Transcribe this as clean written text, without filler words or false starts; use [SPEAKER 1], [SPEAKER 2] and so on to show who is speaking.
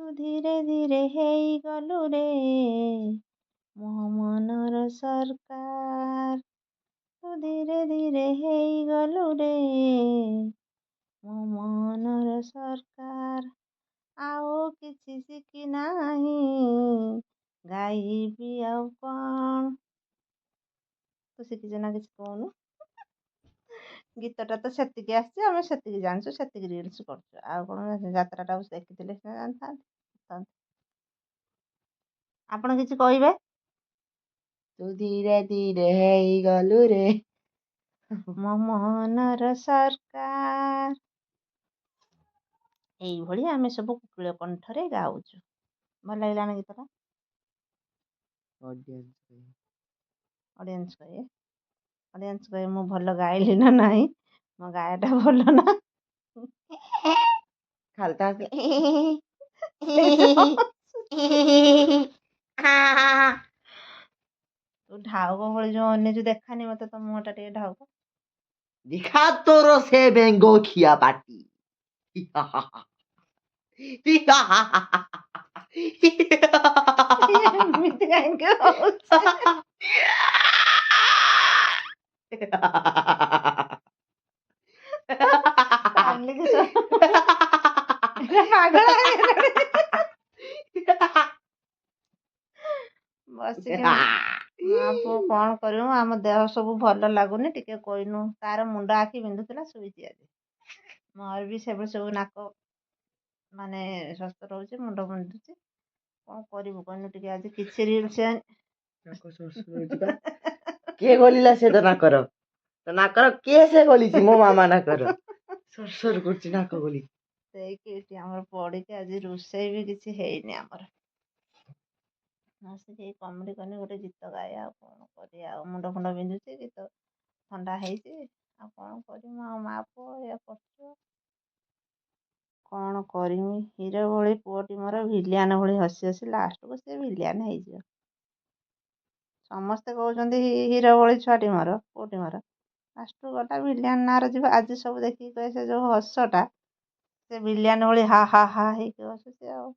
[SPEAKER 1] ତୁ ଧୀରେ ଧୀରେ ହେଇଗଲୁ ରେ ମୋ ମନର ସରକାର। ତୁ ଧୀରେ ଧୀରେ ହେଇଗଲୁ ରେ ମୋ ମନର ସରକାର। ଆଉ କିଛି ଶିଖି ନାହିଁ ଗାଇବି ଆଉ କ'ଣ। ତୁ ଶିଖିଛୁ ନା କିଛି କହୁନୁ? ଗୀତଟା ତ ସେତିକି ଆସିଛି, ଆମେ ସେତିକି ଜାଣିଛୁ, ସେତିକି ରିଲ୍ସ କରୁଛୁ। ଆଉ କ'ଣ ଯାତ୍ରାଟାକୁ ଦେଖିଥିଲେ ସିନା ଜାଣିଥାନ୍ତି। ଆପଣ କିଛି କହିବେ?
[SPEAKER 2] ତୁ ଧୀରେ ଧୀରେ ହେଇଗଲୁ ରେ
[SPEAKER 1] ମୋ ମନର ସରକାର। ଏଇଭଳି ଆମେ ସବୁ କୁକିଳ କଣ୍ଠରେ ଗାଉଛୁ। ଭଲ ଲାଗିଲାଣି ଗୀତଟା? ଅଡ଼ିଏନ୍ସ କହିବେ ମୁଁ ଭଲ ଗାଇଲି ନା ନାହିଁ, ମୋ ଗାୟଟା ଭଲ ନା।
[SPEAKER 2] ଖାଲତା
[SPEAKER 1] ତୁ ଢାଉକ ଭଳି ଯୋଉ ଅନେଇଛୁ ଦେଖାନି ମତେ ତୋ ମୁହଁଟା ଟିକେ ଢାଉକ।
[SPEAKER 2] ଦିଖା ତୋର ସେ ବେଙ୍ଗ ଖିଆ ପାଟି।
[SPEAKER 1] ଏମିତି କାହିଁକି ହଉଛି? କାଲିକି ପାଗଳ ହେଇଗଲାଣି। ବସିକି ମା ପୁଅ କ'ଣ କରିବୁ, ଆମ ଦେହ ସବୁ ଭଲ ଲାଗୁନି, ଟିକେ କହିନୁ। ତାର ମୁଣ୍ଡ ଆଖି ବିନ୍ଧୁଥିଲା, ଶୋଇଛି ଆଜି। ମୋର ବି ସେବେଳେ ସବୁ ନାକ ମାନେ ସ୍ୱସ୍ଥ ରହୁଛି, ମୁଣ୍ଡ ବିନ୍ଧୁଛି। କ'ଣ କରିବୁ କହିନୁ? ଟିକେ ଆଜି କିଛି ରିଲ୍ସ
[SPEAKER 2] କିଏ ଗଲିଲା ସେ ତ ନାକର କିଏ ସେ ଗଲିଛି? ମୋ ମାମା ନାକର ସର କରୁଛି ନାକ ଗଲି।
[SPEAKER 1] ସେଇକି ଏଠି ଆମର ପଡ଼ିକି ଆଜି ରୋଷେଇ ବି କିଛି ହେଇନି ଆମର। ଆସିକି ଏଇ କମେଡ଼ି କନି ଗୋଟେ ଗୀତ ଗାଏ, ଆଉ କ'ଣ କରିବା? ଆଉ ମୁଣ୍ଡ ଫୁଣ୍ଡ ବିନ୍ଧୁଛି, ଗୀତ ଥଣ୍ଡା ହେଇଛି, ଆଉ କ'ଣ କରିମୁ? ଆଉ ମା ପୁଅ ଏଇଆ କରୁଛୁ, କ'ଣ କରିମି? ହିରୋ ଭଳି ପୁଅଟି ମୋର ଭିଲିଆନ ଭଳି ହସି ହସି ଲାଷ୍ଟକୁ ସେ ଭିଲିଆନ ହେଇଯିବ। ସମସ୍ତେ କହୁଛନ୍ତି ହିରୋ ଭଳି ଛୁଆଟି ମୋର, ପୁଅଟି ମୋର, ଲାଷ୍ଟକୁ ଗଲା ଭିଲିଆନ ନାଁରେ ଯିବ। ଆଜି ସବୁ ଦେଖିକି କହେ ସେ ଯୋଉ ହସଟା, ସେ ଭିଲିଆନ ଭଳି ହା ହା ହା ହେଇକି ହସୁଛି ଆଉ।